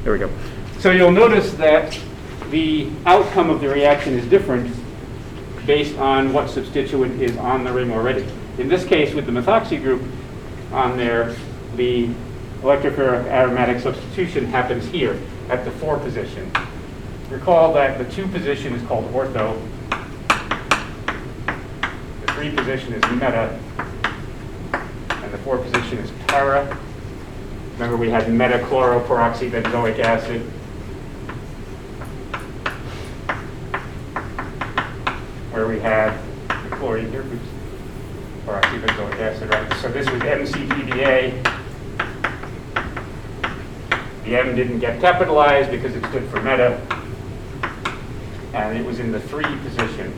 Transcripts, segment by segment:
There we go. So you'll notice that the outcome of the reaction is different based on what substituent is on the ring already. In this case, with the methoxy group on there, the electrophilic aromatic substitution happens here at the 4 position. Recall that the 2 position is called ortho. The 3 position is meta. And the 4 position is para. Remember, we had meta-chloroperoxybenzoic acid. Where we had the chlorine here, peroxybenzoic acid, right? So this was MCPBA. The M didn't get capitalized because it stood for meta. And it was in the 3 position.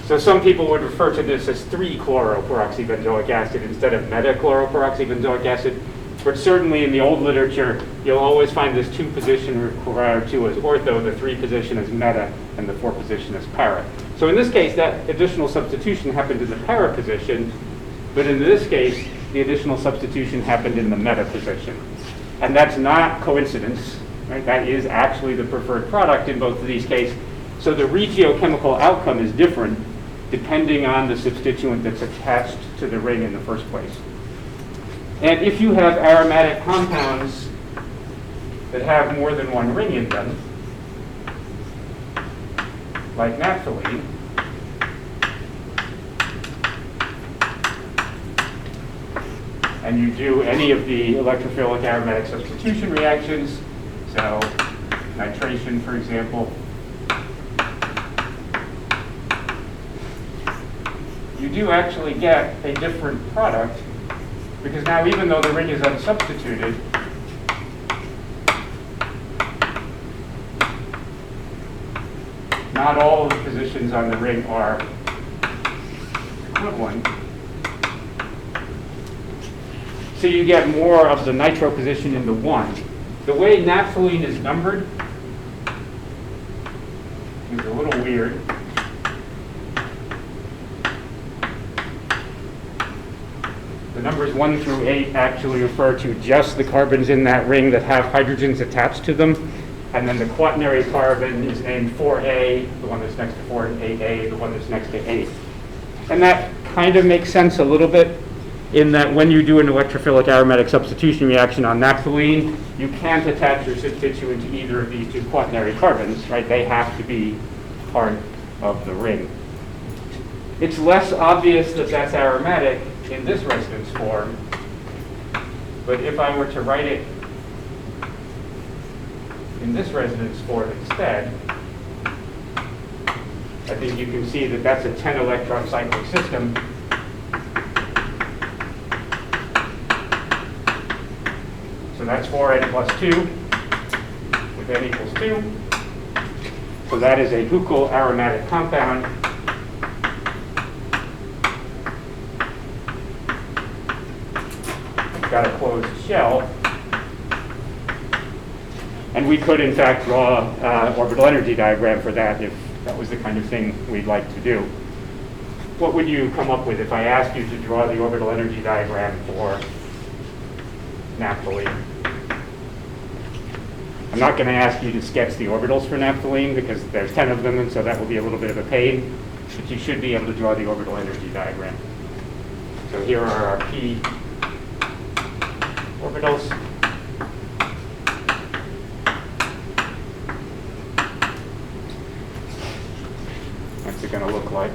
So some people would refer to this as 3-chloroperoxybenzoic acid instead of meta-chloroperoxybenzoic acid. But certainly in the old literature, you'll always find this 2 position required to as ortho, the 3 position as meta, and the 4 position as para. So in this case, that additional substitution happened in the para position, but in this case, the additional substitution happened in the meta position. And that's not coincidence, right? That is actually the preferred product in both of these cases. So the regiochemical outcome is different depending on the substituent that's attached to the ring in the first place. And if you have aromatic compounds that have more than one ring in them, like naphthalene, and you do any of the electrophilic aromatic substitution reactions, so nitration, for example, you do actually get a different product, because now even though the ring is unsubstituted, not all of the positions on the ring are equivalent. So you get more of the nitro position in the 1. The way naphthalene is numbered is a little weird. The numbers 1 through 8 actually refer to just the carbons in that ring that have hydrogens attached to them. And then the quaternary carbon is named 4A, the one that's next to 4, and 8A, the one that's next to 8. And that kind of makes sense a little bit in that when you do an electrophilic aromatic substitution reaction on naphthalene, you can't attach your substituent to either of these 2 quaternary carbons, right? They have to be part of the ring. It's less obvious that that's aromatic in this resonance form, but if I were to write it in this resonance form instead, I think you can see that that's a 10 electron cyclic system. So that's 4n plus 2 with n equals 2. So that is a buccal aromatic compound. It's got a closed shell. And we could, in fact, draw an orbital energy diagram for that if that was the kind of thing we'd like to do. What would you come up with if I asked you to draw the orbital energy diagram for naphthalene? I'm not going to ask you to sketch the orbitals for naphthalene because there's 10 of them, and so that will be a little bit of a pain. But you should be able to draw the orbital energy diagram. So here are our p orbitals. What's it going to look like?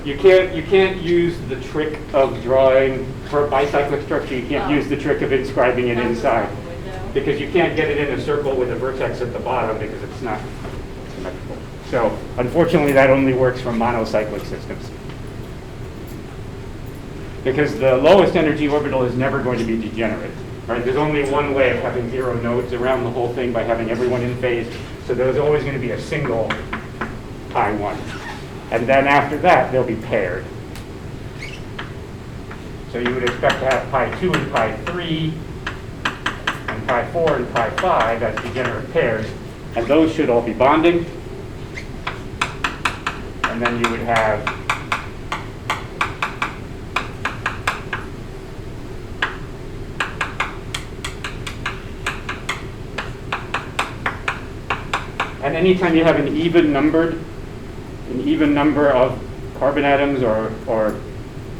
You can't use the trick of drawing for a bicyclic structure. You can't use the trick of inscribing it inside because you can't get it in a circle with a vertex at the bottom because it's not symmetrical. So unfortunately, that only works for monocyclic systems because the lowest energy orbital is never going to be degenerate. Right? There's only one way of having 0 nodes around the whole thing by having everyone in phase. So there's always going to be a single pi 1. And then after that, they'll be paired. So you would expect to have pi 2 and pi 3, and pi 4 and pi 5 as degenerate pairs. And those should all be bonding. And then you would have and anytime you have an even number of carbon atoms or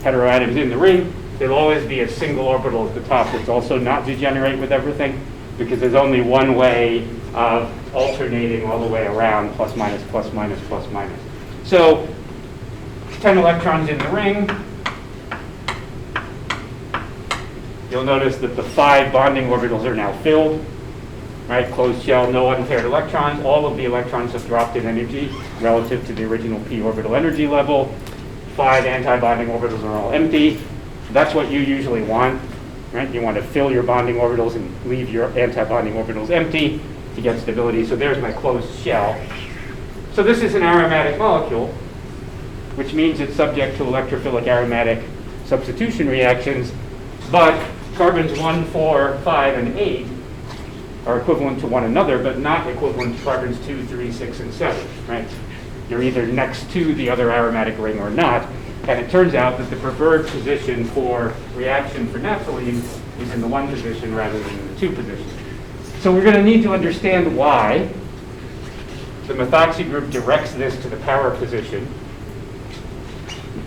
heteroatoms in the ring, there'll always be a single orbital at the top that's also not degenerate with everything, because there's only one way of alternating all the way around, plus minus, plus minus, plus minus. So 10 electrons in the ring. You'll notice that the 5 bonding orbitals are now filled, right? Closed shell, no unpaired electrons. All of the electrons have dropped in energy relative to the original p orbital energy level. 5 anti-bonding orbitals are all empty. That's what you usually want, right? You want to fill your bonding orbitals and leave your anti-bonding orbitals empty to get stability. So there's my closed shell. So this is an aromatic molecule, which means it's subject to electrophilic aromatic substitution reactions, but carbons 1, 4, 5, and 8 are equivalent to one another, but not equivalent to carbons 2, 3, 6, and 7, right? You're either next to the other aromatic ring or not, and it turns out that the preferred position for reaction for naphthalene is in the 1 position rather than in the 2 position. So we're going to need to understand why the methoxy group directs this to the power position.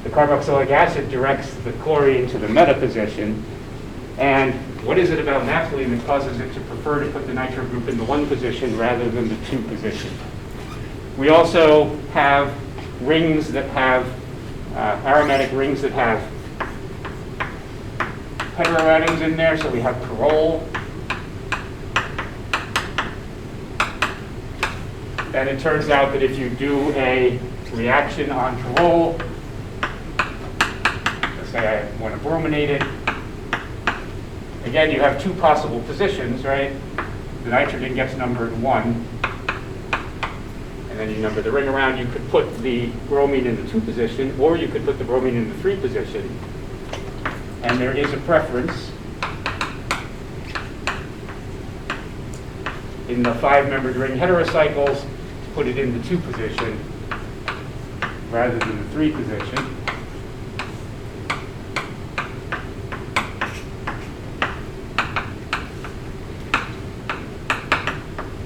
The carboxylic acid directs the chlorine to the meta position. And what is it about naphthalene that causes it to prefer to put the nitro group in the 1 position rather than the 2 position? We also have rings that have, aromatic rings that have heteroatoms in there. So we have pyrrole. And it turns out that if you do a reaction on pyrrole, let's say I want to brominate it, again, you have 2 possible positions, right? The nitrogen gets numbered 1, and then you number the ring around. You could put the bromine in the 2 position, or you could put the bromine in the 3 position. And there is a preference in the 5-membered ring heterocycles to put it in the 2 position rather than the 3 position.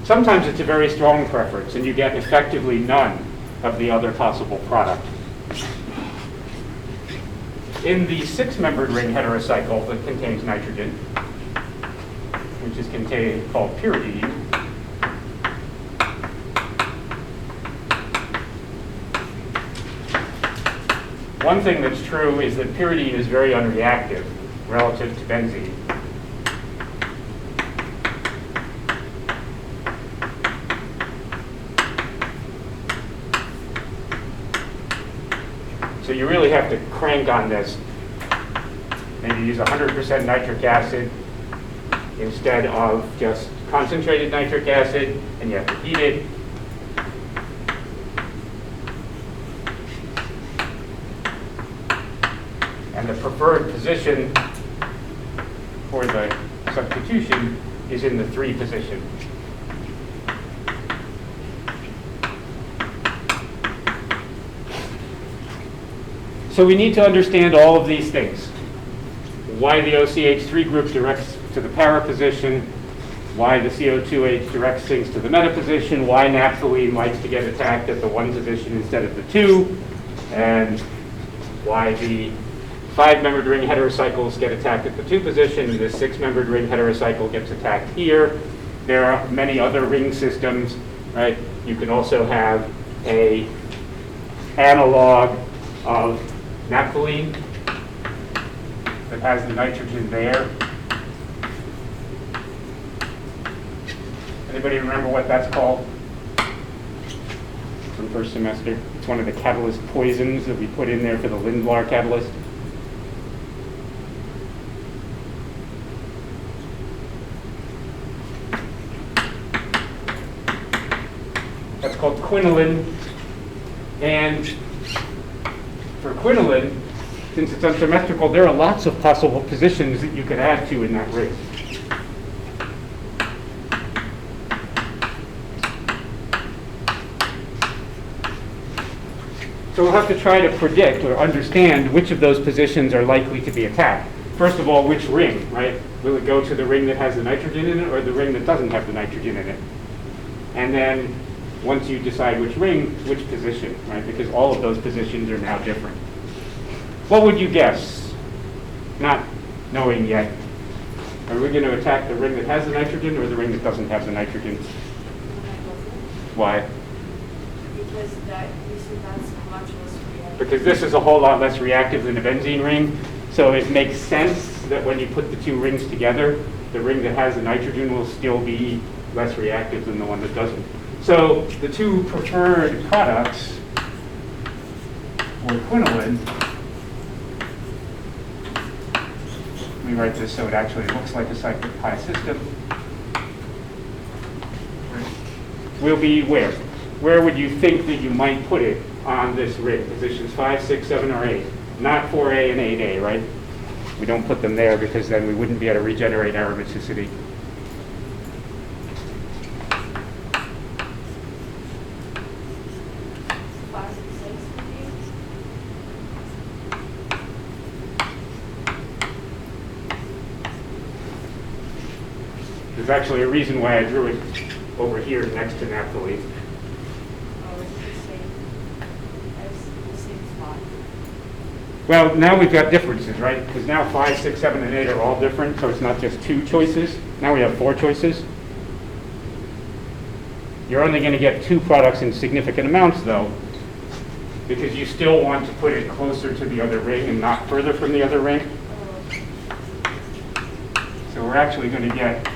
Sometimes it's a very strong preference, and you get effectively none of the other possible product. In the 6-membered ring heterocycle that contains nitrogen, which is called pyridine, one thing that's true is that pyridine is very unreactive relative to benzene. So you really have to crank on this. Maybe use 100% nitric acid instead of just concentrated nitric acid, and you have to heat it. And the preferred position for the substitution is in the 3 position. So we need to understand all of these things. Why the OCH3 group directs to the para position, why the CO2H directs things to the meta position, why naphthalene likes to get attacked at the 1 position instead of the 2, and why the 5-membered ring heterocycles get attacked at the 2 position, and the 6-membered ring heterocycle gets attacked here. There are many other ring systems, right? You can also have a analog of naphthalene that has the nitrogen there. Anybody remember what that's called from first semester? It's one of the catalyst poisons that we put in there for the Lindlar catalyst. That's called quinoline. And for quinoline, since it's unsymmetrical, there are lots of possible positions that you could add to in that ring. So we'll have to try to predict or understand which of those positions are likely to be attacked. First of all, which ring, right? Will it go to the ring that has the nitrogen in it or the ring that doesn't have the nitrogen in it? And then once you decide which ring, which position, right? Because all of those positions are now different. What would you guess? Not knowing yet. Are we going to attack the ring that has the nitrogen or the ring that doesn't have the nitrogen? Why? Because that's much less reactive. Because this is a whole lot less reactive than a benzene ring. So it makes sense that when you put the two rings together, the ring that has the nitrogen will still be less reactive than the one that doesn't. So the two preferred products were quinoline. Let me write this so it actually looks like a cyclic pi system. Will be where? Where would you think that you might put it on this ring? Positions 5, 6, 7, or 8. Not 4A and 8A, right? We don't put them there because then we wouldn't be able to regenerate aromaticity. There's actually a reason why I drew it over here next to naphthalene. Oh, it's the same spot. Well, now we've got differences, right? Because now 5, 6, 7, and 8 are all different, so it's not just 2 choices. Now we have 4 choices. You're only going to get 2 products in significant amounts, though, because you still want to put it closer to the other ring and not further from the other ring. So we're actually going to get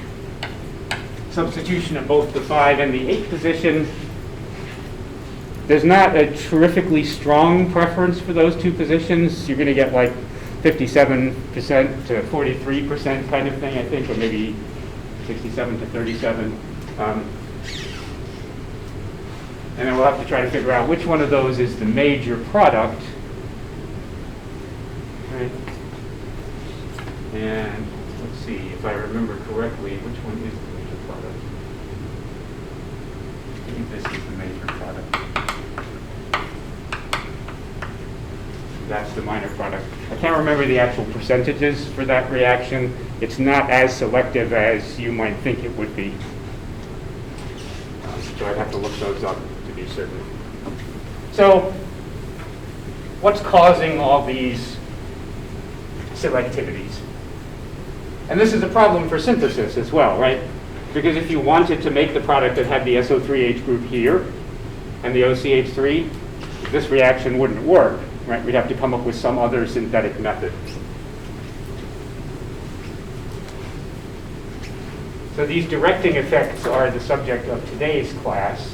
substitution of both the 5 and the 8 position. There's not a terrifically strong preference for those 2 positions. You're going to get like 57% to 43% kind of thing, I think, or maybe 67 to 37. And then we'll have to try to figure out which one of those is the major product. Right? And let's see if I remember correctly, which one is the major product? I think this is the major product. That's the minor product. I can't remember the actual percentages for that reaction. It's not as selective as you might think it would be. So I'd have to look those up to be certain. So what's causing all these selectivities? And this is a problem for synthesis as well, right? Because if you wanted to make the product that had the SO3H group here and the OCH3, this reaction wouldn't work, right? We'd have to come up with some other synthetic method. So these directing effects are the subject of today's class.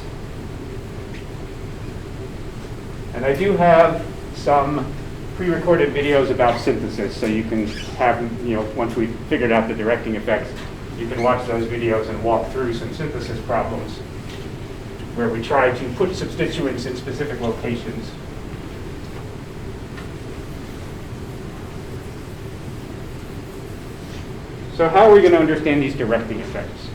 And I do have some pre-recorded videos about synthesis, so you can have, once we've figured out the directing effects, you can watch those videos and walk through some synthesis problems where we try to put substituents in specific locations. So how are we going to understand these directing effects?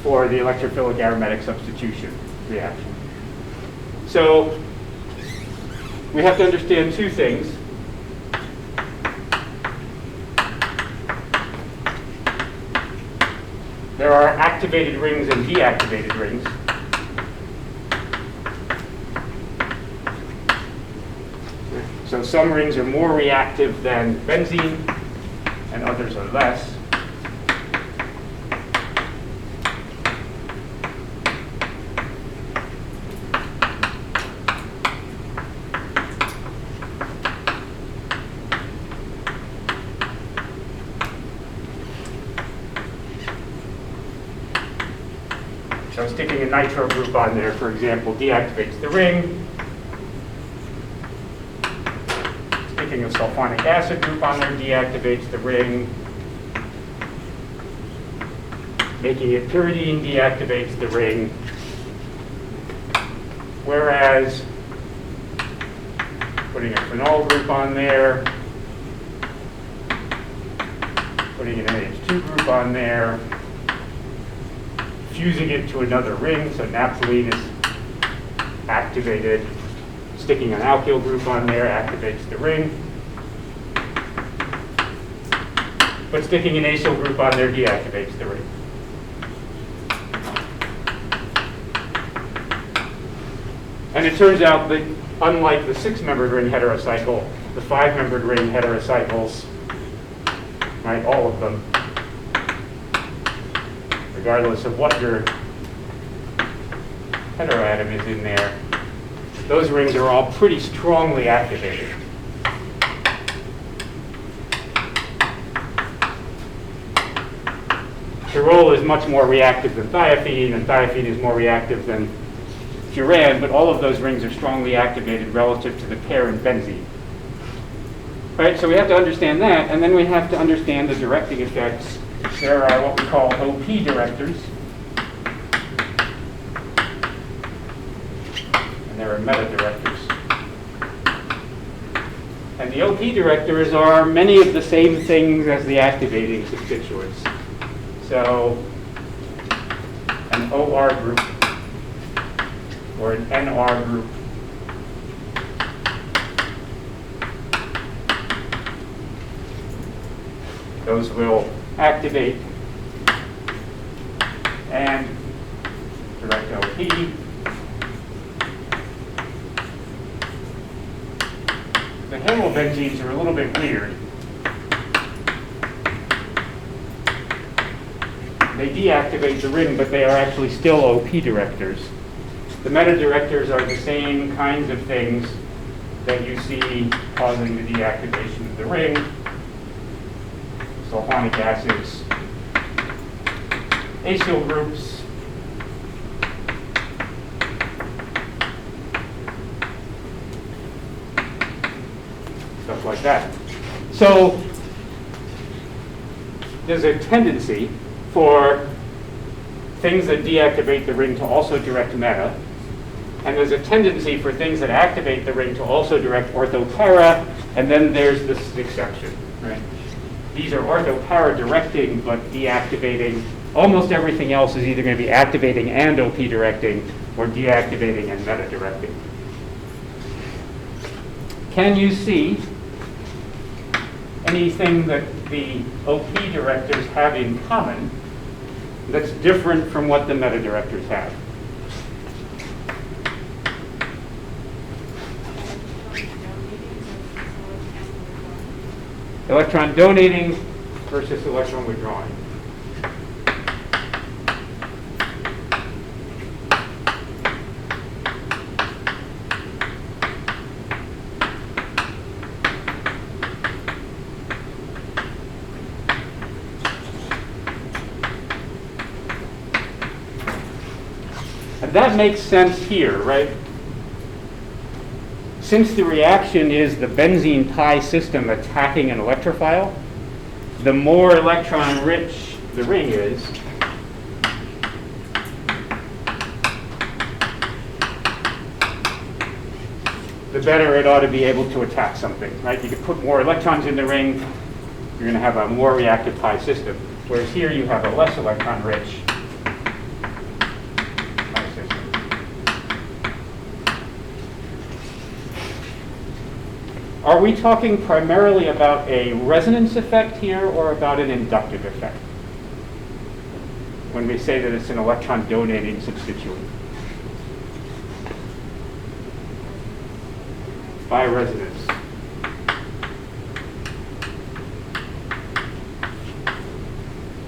For the electrophilic aromatic substitution reaction. So we have to understand 2 things. There are activated rings and deactivated rings. So some rings are more reactive than benzene, and others are less. So sticking a nitro group on there, for example, deactivates the ring. Sticking a sulfonic acid group on there deactivates the ring. Making it pyridine deactivates the ring. Whereas putting putting a phenol group on there, putting an NH2 group on there, fusing it to another ring, so naphthalene is activated, sticking an alkyl group on there activates the ring, but sticking an acyl group on there deactivates the ring. And it turns out that unlike the 6-membered ring heterocycle, the 5-membered ring heterocycles, right, all of them, regardless of what your heteroatom is in there, those rings are all pretty strongly activated. Pyrrole is much more reactive than thiophene, and thiophene is more reactive than furan, but all of those rings are strongly activated relative to the pair in benzene. Right, so we have to understand that, and then we have to understand the directing effects. There are what we call OP directors, and there are meta directors. And the OP directors are many of the same things as the activating substituents. So an OR group or an NR group those will activate and direct OP. The halobenzenes are a little bit weird. They deactivate the ring, but they are actually still OP directors. The meta directors are the same kinds of things that you see causing the deactivation of the ring. Sulfonic acids, acyl groups, stuff like that. So there's a tendency for things that deactivate the ring to also direct meta, and there's a tendency for things that activate the ring to also direct ortho-para, and then there's this exception, right? These are ortho-para directing, but deactivating. Almost everything else is either going to be activating and OP directing, or deactivating and meta directing. Can you see anything that the OP directors have in common that's different from what the meta directors have? Electron donating versus electron withdrawing. And that makes sense here, right? Since the reaction is the benzene pi system attacking an electrophile, the more electron-rich the ring is, the better it ought to be able to attack something, right? You could put more electrons in the ring, you're going to have a more reactive pi system. Whereas here you have a less electron-rich pi system. Are we talking primarily about a resonance effect here or about an inductive effect when we say that it's an electron donating substituent? By resonance.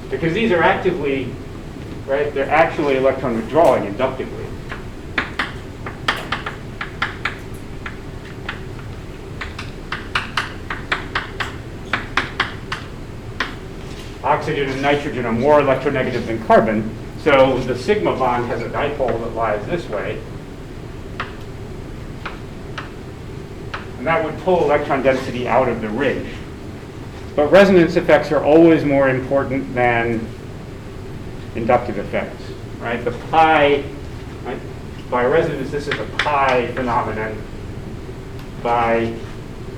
Because these are actively, right, they're actually electron withdrawing inductively. Oxygen and nitrogen are more electronegative than carbon, so the sigma bond has a dipole that lies this way. And that would pull electron density out of the ring. But resonance effects are always more important than inductive effects, right? The pi, right? By resonance, this is a pi phenomenon. By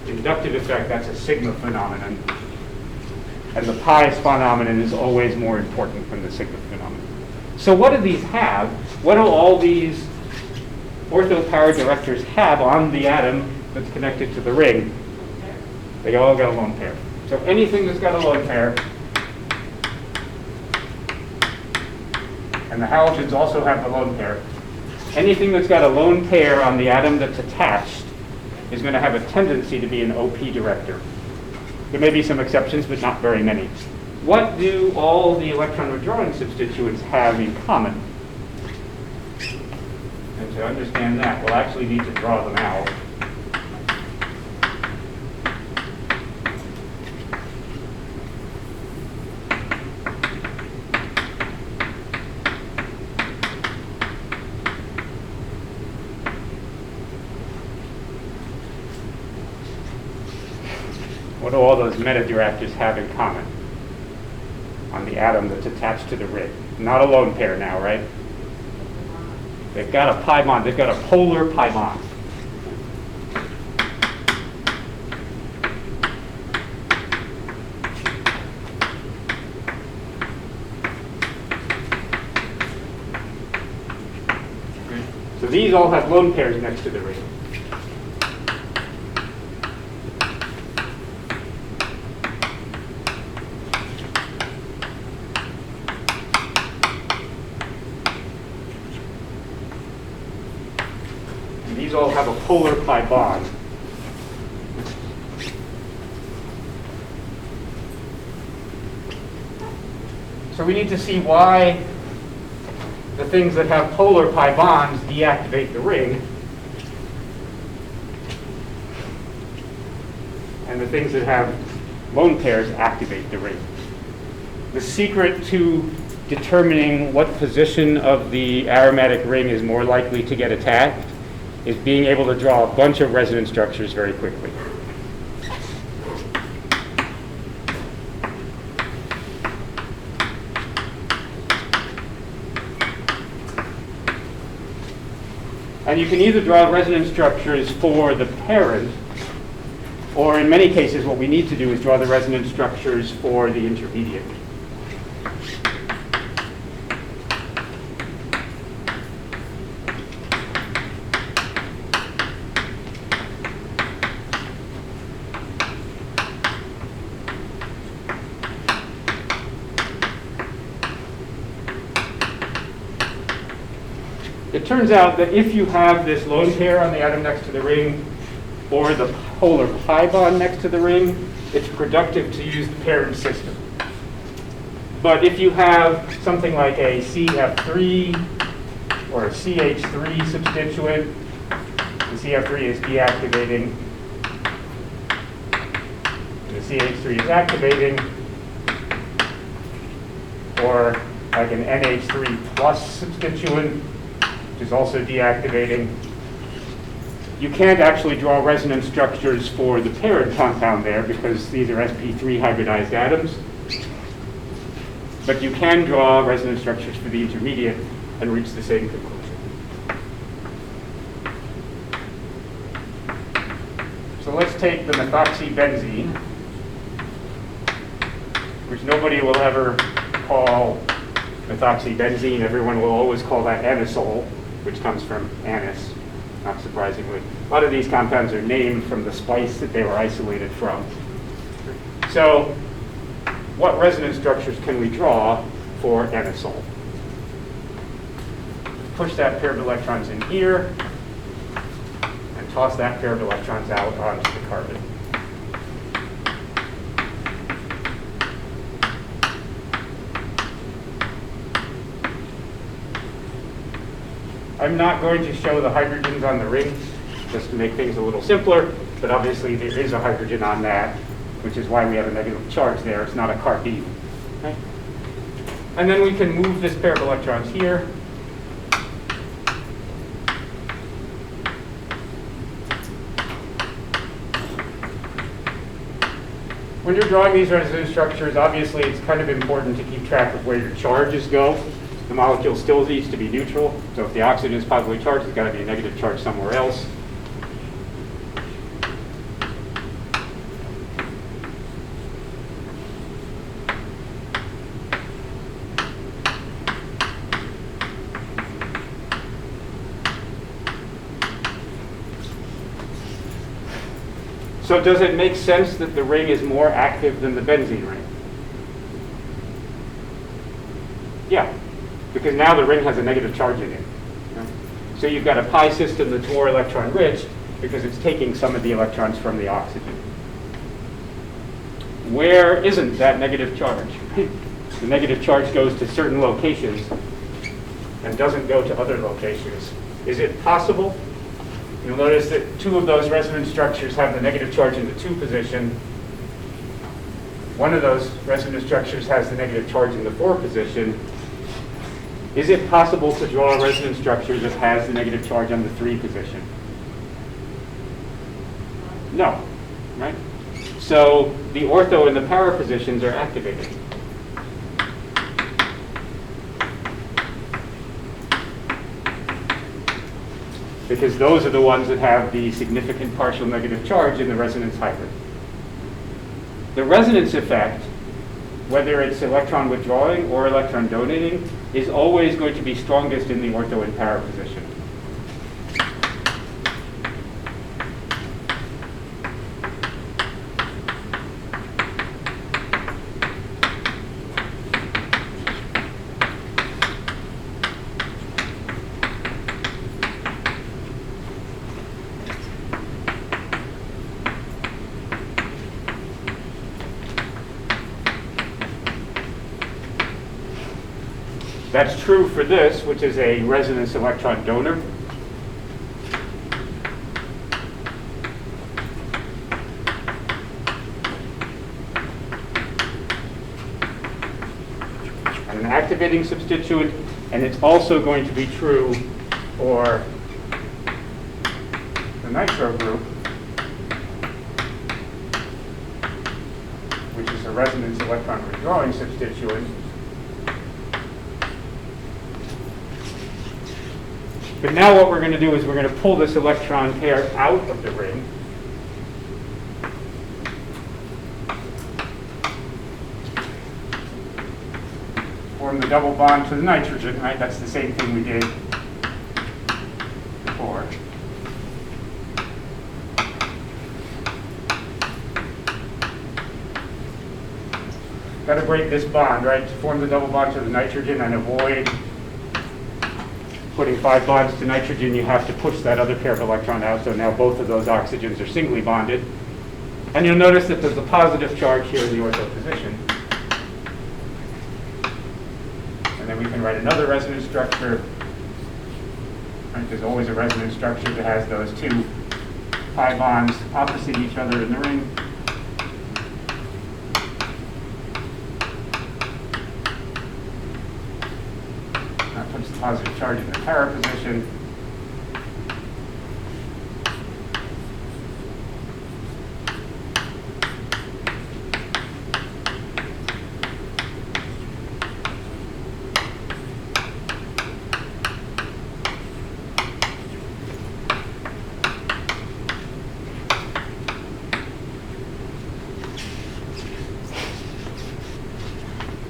inductive effect, that's a sigma phenomenon. And the pi phenomenon is always more important than the sigma phenomenon. So what do these have? What do all these ortho power directors have on the atom that's connected to the ring? They all got a lone pair. So anything that's got a lone pair, and the halogens also have the lone pair, anything that's got a lone pair on the atom that's attached is going to have a tendency to be an OP director. There may be some exceptions, but not very many. What do all the electron withdrawing substituents have in common? And to understand that, we'll actually need to draw them out. What do all those meta-directors have in common on the atom that's attached to the ring? Not a lone pair now, right? They've got a pi bond. They've got a polar pi bond. So these all have lone pairs next to the ring. These all have a polar pi bond. So we need to see why the things that have polar pi bonds deactivate the ring, and the things that have lone pairs activate the ring. The secret to determining what position of the aromatic ring is more likely to get attacked is being able to draw a bunch of resonance structures very quickly. And you can either draw resonance structures for the parent, or in many cases what we need to do is draw the resonance structures for the intermediate. It turns out that if you have this lone pair on the atom next to the ring, or the polar pi bond next to the ring, it's productive to use the parent system. But if you have something like a CF3 or a CH3 substituent, the CF3 is deactivating, and the CH3 is activating, or like an NH3 plus substituent, which is also deactivating. You can't actually draw resonance structures for the parent compound there because these are sp3 hybridized atoms. But you can draw resonance structures for the intermediate and reach the same conclusion. So let's take the methoxybenzene, which nobody will ever call methoxybenzene. Everyone will always call that anisole, which comes from anise, not surprisingly. A lot of these compounds are named from the spice that they were isolated from. So what resonance structures can we draw for anisole? Push that pair of electrons in here and toss that pair of electrons out onto the carbon. I'm not going to show the hydrogens on the rings, just to make things a little simpler, but obviously there is a hydrogen on that, which is why we have a negative charge there. It's not a carbene. Okay? And then we can move this pair of electrons here. When you're drawing these resonance structures, obviously it's kind of important to keep track of where your charges go. The molecule still needs to be neutral, so if the oxygen is positively charged, there's got to be a negative charge somewhere else. So does it make sense that the ring is more active than the benzene ring? Yeah, because now the ring has a negative charge in it. So you've got a pi system that's more electron rich because it's taking some of the electrons from the oxygen. Where isn't that negative charge? The negative charge goes to certain locations and doesn't go to other locations. Is it possible? You'll notice that two of those resonance structures have the negative charge in the 2 position. One of those resonance structures has the negative charge in the 4 position. Is it possible to draw a resonance structure that has the negative charge on the 3 position? No, right? So the ortho and the para positions are activated. Because those are the ones that have the significant partial negative charge in the resonance hybrid. The resonance effect, whether it's electron withdrawing or electron donating, is always going to be strongest in the ortho and para position. That's true for this, which is a resonance electron donor. And an activating substituent, and it's also going to be true for the nitro group, which is a resonance electron withdrawing substituent. But now what we're going to do is we're going to pull this electron pair out of the ring. Form the double bond to the nitrogen, right? That's the same thing we did before. Got to break this bond, right? To form the double bond to the nitrogen and avoid putting 5 bonds to nitrogen, you have to push that other pair of electron out, so now both of those oxygens are singly bonded. And you'll notice that there's a positive charge here in the ortho position. And then we can write another resonance structure. Right? There's always a resonance structure that has those 2 pi bonds opposite each other in the ring. Positive charge in the para position.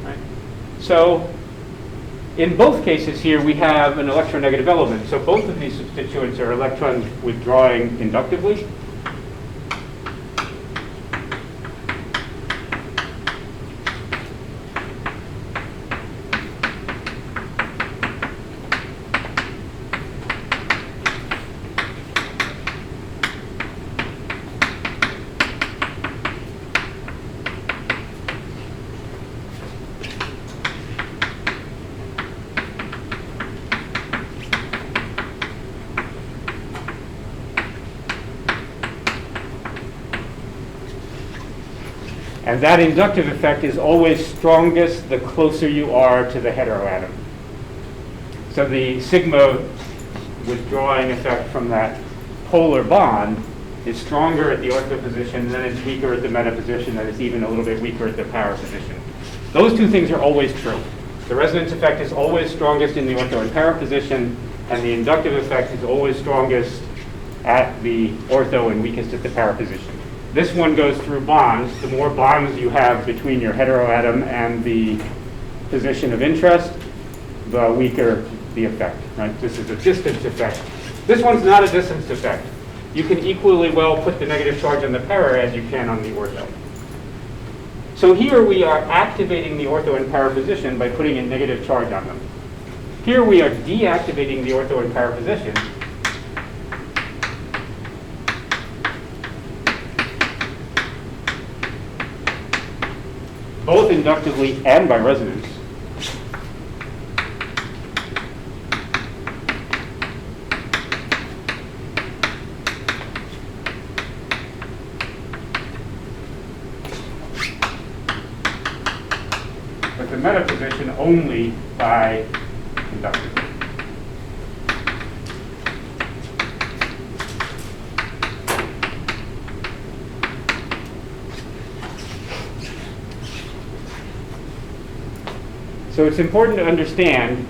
Right. So in both cases here, we have an electronegative element. So both of these substituents are electrons withdrawing inductively. And that inductive effect is always strongest the closer you are to the heteroatom. So the sigma withdrawing effect from that polar bond is stronger at the ortho position, and then it's weaker at the meta position, and it's even a little bit weaker at the para position. Those 2 things are always true. The resonance effect is always strongest in the ortho and para position, and the inductive effect is always strongest at the ortho and weakest at the para position. This one goes through bonds. The more bonds you have between your heteroatom and the position of interest, the weaker the effect, right? This is a distance effect. This one's not a distance effect. you can equally well put the negative charge on the para as you can on the ortho. So here we are activating the ortho and para position by putting a negative charge on them. Here we are deactivating the ortho and para position both inductively and by resonance. But the meta position only by inductive. So it's important to understand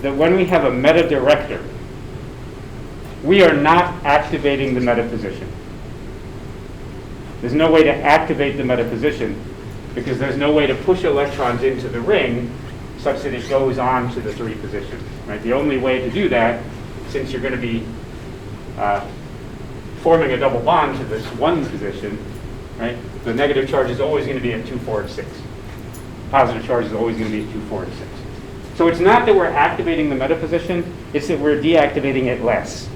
that when we have a meta director, we are not activating the meta position. There's no way to activate the meta position because there's no way to push electrons into the ring such that it goes on to the 3 positions. Right? The only way to do that, since you're going to be forming a double bond to this 1 position, right? The negative charge is always going to be at 2, 4, and 6. Positive charge is always going to be at 2, 4, and 6. So it's not that we're activating the meta position, it's that we're deactivating it less.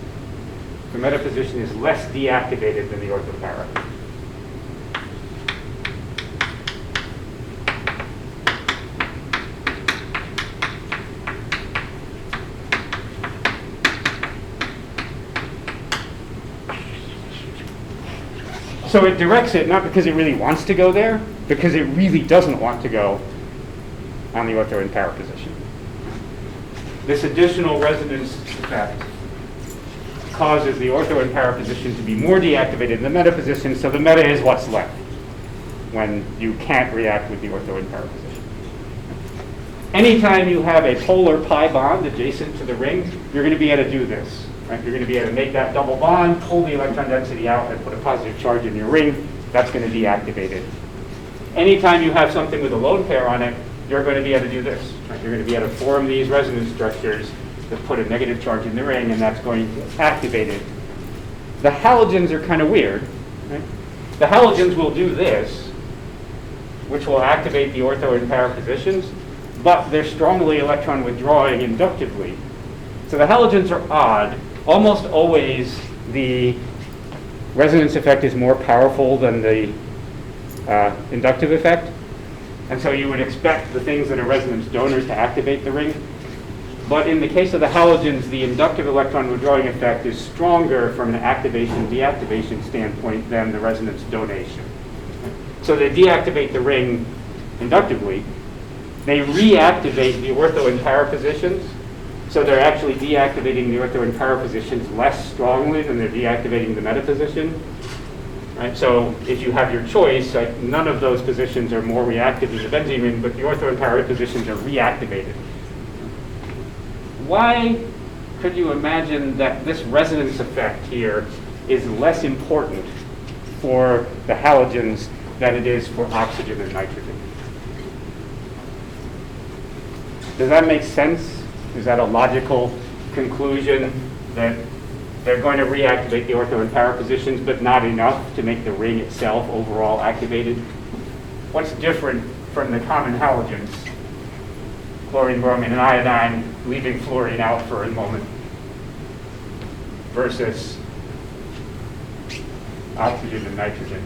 The meta position is less deactivated than the orthopara. So it directs it not because it really wants to go there, because it really doesn't want to go on the ortho and para position. This additional resonance effect causes the ortho and para position to be more deactivated than the meta position, so the meta is what's left when you can't react with the ortho and para position. Anytime you have a polar pi bond adjacent to the ring, you're going to be able to do this. Right? You're going to be able to make that double bond, pull the electron density out, and put a positive charge in your ring. That's going to deactivate it. Anytime you have something with a lone pair on it, you're going to be able to do this. Right? You're going to be able to form these resonance structures that put a negative charge in the ring, and that's going to activate it. The halogens are kind of weird. Right? The halogens will do this, which will activate the ortho and para positions, but they're strongly electron withdrawing inductively. So the halogens are odd. Almost always the resonance effect is more powerful than the inductive effect. And so you would expect the things that are resonance donors to activate the ring. But in the case of the halogens, the inductive electron withdrawing effect is stronger from an activation-deactivation standpoint than the resonance donation. So they deactivate the ring inductively. They reactivate the ortho and para positions. So they're actually deactivating the ortho and para positions less strongly than they're deactivating the meta position. Right? So if you have your choice, none of those positions are more reactive than the benzene ring, but the ortho and para positions are reactivated. Why could you imagine that this resonance effect here is less important for the halogens than it is for oxygen and nitrogen? Does that make sense? Is that a logical conclusion that they're going to reactivate the ortho and para positions, but not enough to make the ring itself overall activated? What's different from the common halogens, chlorine, bromine, and iodine, leaving fluorine out for a moment, versus oxygen and nitrogen?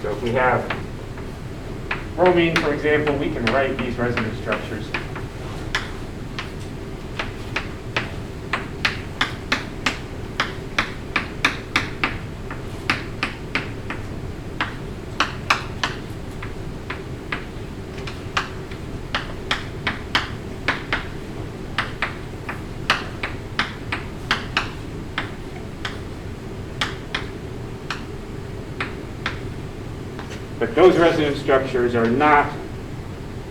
So if we have bromine, for example, we can write these resonance structures. But those resonance structures are not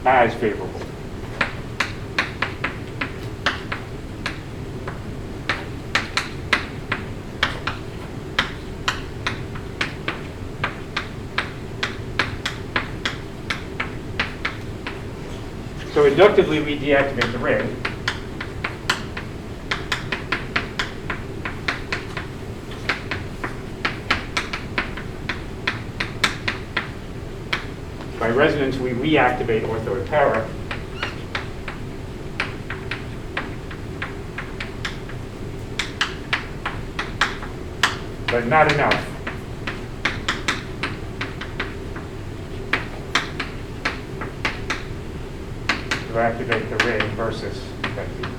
as favorable. So inductively, we deactivate the ring. By resonance, we reactivate ortho and para. But not enough. To activate the ring versus benzene.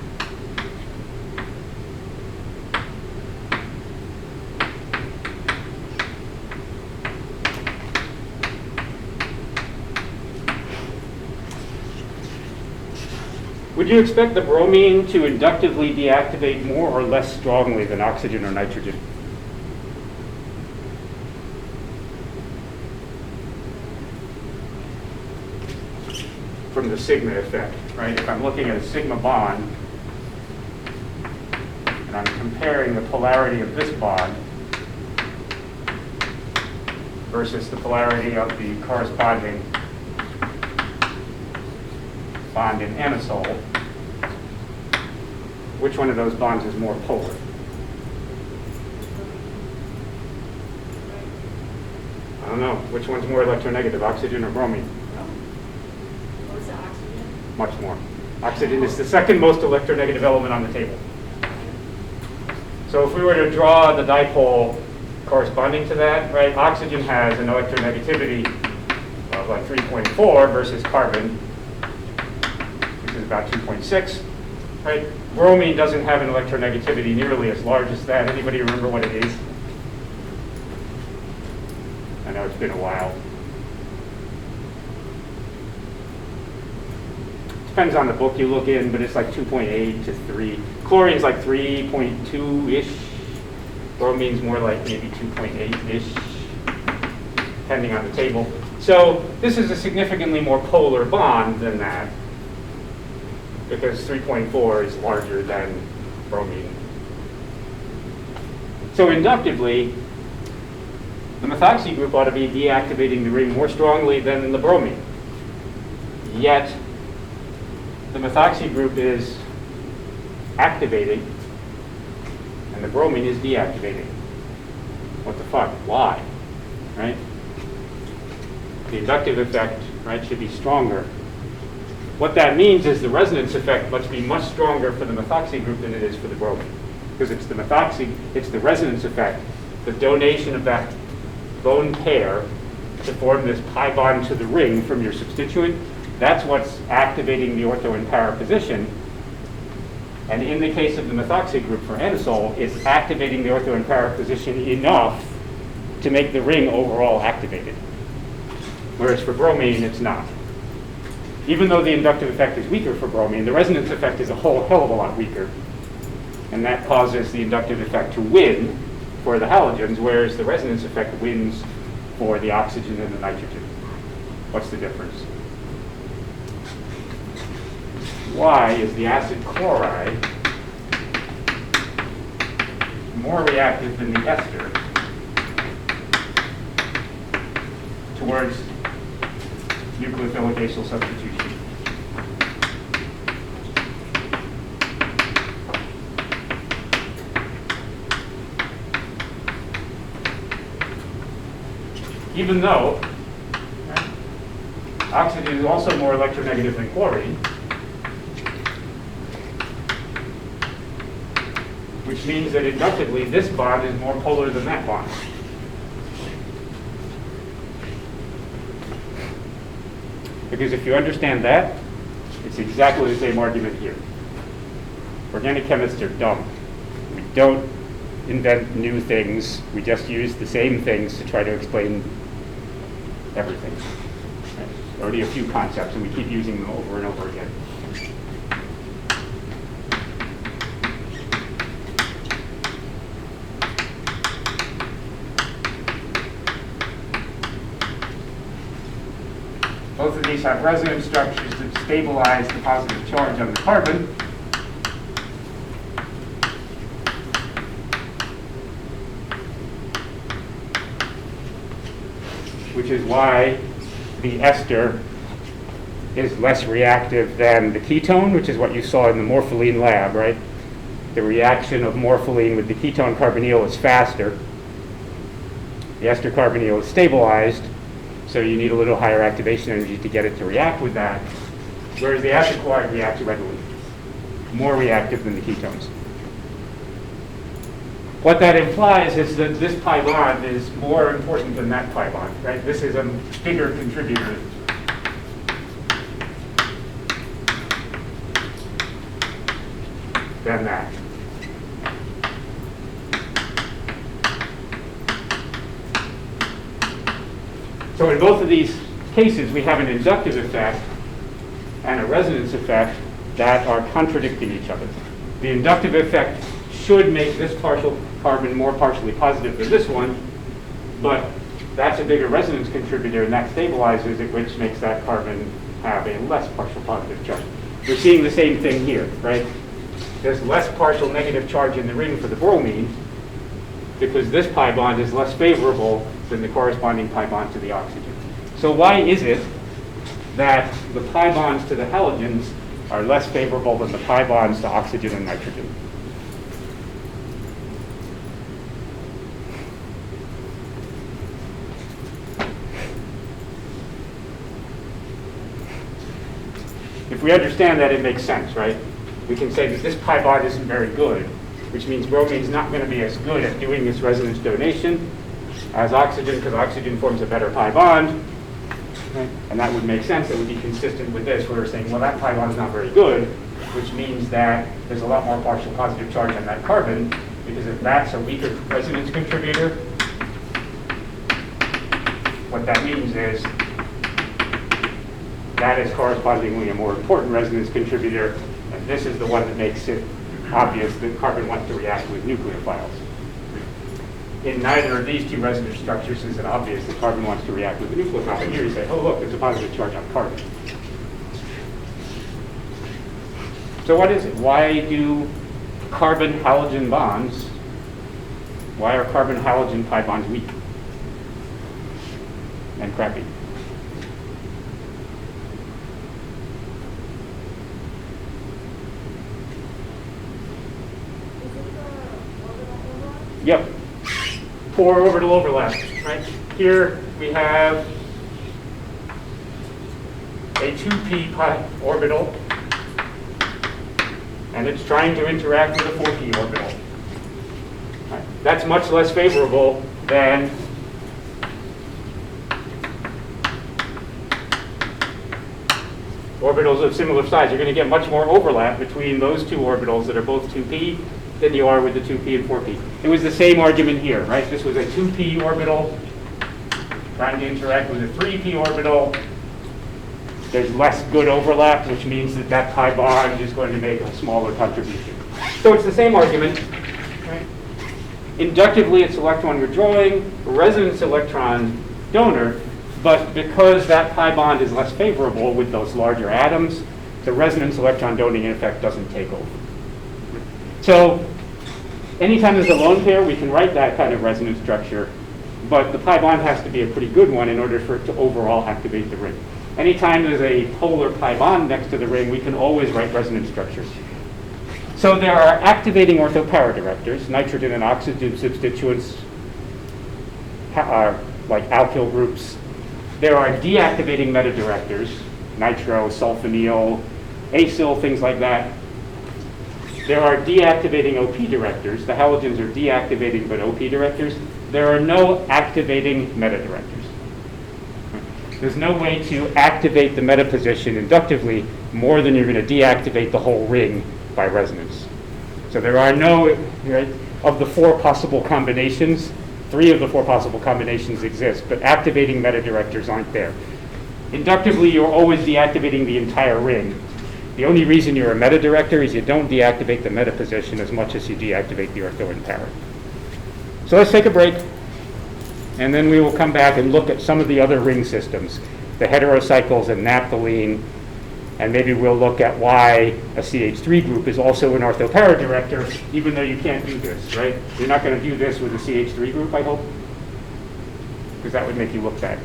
Would you expect the bromine to inductively deactivate more or less strongly than oxygen or nitrogen? From the sigma effect, right? If I'm looking at a sigma bond, and I'm comparing the polarity of this bond versus the polarity of the corresponding bond in anisole, which one of those bonds is more polar? I don't know. Which one's more electronegative, oxygen or bromine? What's the oxygen? Much more. Oxygen is the second most electronegative element on the table. So if we were to draw the dipole corresponding to that, right, oxygen has an electronegativity of like 3.4 versus carbon, which is about 2.6, right? Bromine doesn't have an electronegativity nearly as large as that. Anybody remember what it is? I know it's been a while. Depends on the book you look in, but it's like 2.8 to 3. Chlorine's like 3.2-ish. Bromine's more like maybe 2.8-ish, depending on the table. So this is a significantly more polar bond than that, because 3.4 is larger than bromine. So inductively, the methoxy group ought to be deactivating the ring more strongly than the bromine. Yet, the methoxy group is activating, and the bromine is deactivating. What the fuck? Why? Right? The inductive effect, right, should be stronger. What that means is the resonance effect must be much stronger for the methoxy group than it is for the bromine. Because it's the methoxy, it's the resonance effect, the donation of that lone pair to form this pi bond to the ring from your substituent. That's what's activating the ortho and para position. And in the case of the methoxy group for anisole, it's activating the ortho and para position enough to make the ring overall activated. Whereas for bromine, it's not. Even though the inductive effect is weaker for bromine, the resonance effect is a whole hell of a lot weaker. And that causes the inductive effect to win for the halogens, whereas the resonance effect wins for the oxygen and the nitrogen. What's the difference? Why is the acid chloride more reactive than the ester towards nucleophilic acyl substitution? Even though oxygen is also more electronegative than chlorine, which means that inductively this bond is more polar than that bond. Because if you understand that, it's exactly the same argument here. Organic chemists are dumb. We don't invent new things. We just use the same things to try to explain everything. Right? Already a few concepts, and we keep using them over and over again. Both of these have resonance structures that stabilize the positive charge on the carbon. Which is why the ester is less reactive than the ketone, which is what you saw in the morpholine lab, right? The reaction of morpholine with the ketone carbonyl is faster. The ester carbonyl is stabilized, so you need a little higher activation energy to get it to react with that, whereas the acid chloride reacts readily, more reactive than the ketones. What that implies is that this pi bond is more important than that pi bond, right? This is a bigger contributor than that. So in both of these cases, we have an inductive effect and a resonance effect that are contradicting each other. The inductive effect should make this partial carbon more partially positive than this one, but that's a bigger resonance contributor, and that stabilizes it, which makes that carbon have a less partial positive charge. We're seeing the same thing here, right? There's less partial negative charge in the ring for the bromine because this pi bond is less favorable than the corresponding pi bond to the oxygen. So why is it that the pi bonds to the halogens are less favorable than the pi bonds to oxygen and nitrogen? If we understand that, it makes sense, right? We can say that this pi bond isn't very good, which means bromine's not going to be as good at doing this resonance donation as oxygen, because oxygen forms a better pi bond. Right? And that would make sense. It would be consistent with this, where we're saying, well, that pi bond is not very good, which means that there's a lot more partial positive charge on that carbon, because if that's a weaker resonance contributor, what that means is that is correspondingly a more important resonance contributor, and this is the one that makes it obvious that carbon wants to react with nucleophiles. In neither of these two resonance structures is it obvious that carbon wants to react with the nucleophile. And here you say, oh look, there's a positive charge on carbon. So what is it? Why do carbon-halogen bonds, why are carbon-halogen pi bonds weak and crappy? Yep. Poor orbital overlap, right? Here we have a 2p pi orbital, and it's trying to interact with a 4p orbital. Right. That's much less favorable than orbitals of similar size. You're going to get much more overlap between those two orbitals that are both 2p than you are with the 2p and 4p. It was the same argument here, right? This was a 2p orbital trying to interact with a 3p orbital. There's less good overlap, which means that that pi bond is going to make a smaller contribution. So it's the same argument, right? Inductively, it's electron withdrawing, resonance electron donor, but because that pi bond is less favorable with those larger atoms, the resonance electron donating effect doesn't take over. So anytime there's a lone pair, we can write that kind of resonance structure, but the pi bond has to be a pretty good one in order for it to overall activate the ring. Anytime there's a polar pi bond next to the ring, we can always write resonance structures. So there are activating ortho para directors, nitrogen and oxygen substituents, like alkyl groups. There are deactivating meta directors, nitro, sulfonyl, acyl, things like that. There are deactivating OP directors. The halogens are deactivating but OP directors. There are no activating meta directors. There's no way to activate the meta position inductively more than you're going to deactivate the whole ring by resonance. So there are no, right, of the four possible combinations, 3 of the 4 possible combinations exist, but activating meta directors aren't there. Inductively, you're always deactivating the entire ring. The only reason you're a meta director is you don't deactivate the meta position as much as you deactivate the ortho and para. So let's take a break, and then we will come back and look at some of the other ring systems. the heterocycles and naphthalene, and maybe we'll look at why a CH3 group is also an ortho-para director, even though you can't do this, right? You're not going to do this with a CH3 group, I hope, because that would make you look bad.